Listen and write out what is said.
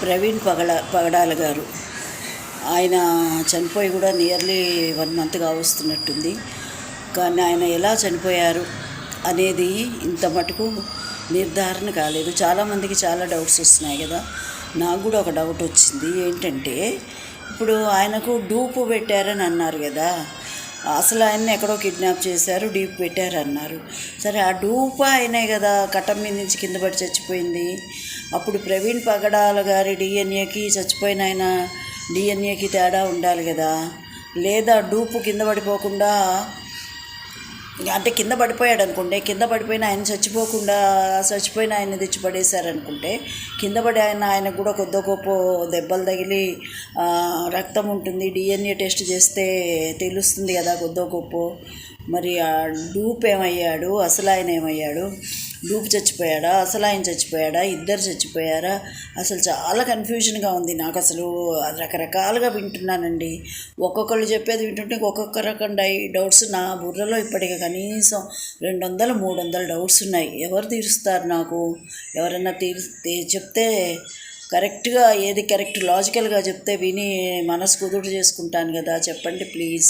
ప్రవీణ్ పగడాల గారు. ఆయన చనిపోయి కూడా నియర్లీ 1 మంత్ కావస్తున్నట్టుంది. కానీ ఆయన ఎలా చనిపోయారు అనేది ఇంత మటుకు నిర్ధారణ కాలేదు. చాలామందికి చాలా డౌట్స్ వస్తున్నాయి కదా. నాకు కూడా ఒక డౌట్ వచ్చింది. ఏంటంటే ఇప్పుడు ఆయనకు డూపు పెట్టారని అన్నారు కదా. అసలు ఆయన్ని ఎక్కడో కిడ్నాప్ చేశారు, డూప్ పెట్టారన్నారు. సరే, ఆ డూప్ ఆయనే కదా కట్టం మీద నుంచి కింద పడి చచ్చిపోయింది. అప్పుడు ప్రవీణ్ పగడాల గారి డిఎన్ఏకి చచ్చిపోయిన ఆయన డిఎన్ఏకి తేడా ఉండాలి కదా. లేదా డూపు కింద పడిపోకుండా, అంటే కింద పడిపోయాడు అనుకుంటే, కింద పడిపోయిన ఆయన చచ్చిపోయిన ఆయన తెచ్చి పడేశారనుకుంటే, కింద పడి ఆయనకు కూడా కొద్ది గొప్ప దెబ్బలు తగిలి రక్తం ఉంటుంది, డిఎన్ఏ టెస్ట్ చేస్తే తెలుస్తుంది కదా కొద్ది గొప్ప. మరి ఆ డూప్ ఏమయ్యాడు, అసలు ఆయన ఏమయ్యాడు? డూప్ చచ్చిపోయాడా, అసలు ఆయన చచ్చిపోయాడా, ఇద్దరు చచ్చిపోయారా? అసలు చాలా కన్ఫ్యూజన్గా ఉంది నాకు. అసలు రకరకాలుగా వింటున్నానండి. ఒక్కొక్కళ్ళు చెప్పేది వింటుంటే ఒక్కొక్క రకం డౌట్స్ నా బుర్రలో ఇప్పటికీ కనీసం 200-300 డౌట్స్ ఉన్నాయి. ఎవరు తీరుస్తారు నాకు? ఎవరైనా చెప్తే కరెక్ట్గా, ఏది కరెక్ట్ లాజికల్గా చెప్తే విని మనసు కుదురు చేసుకుంటాను కదా. చెప్పండి ప్లీజ్.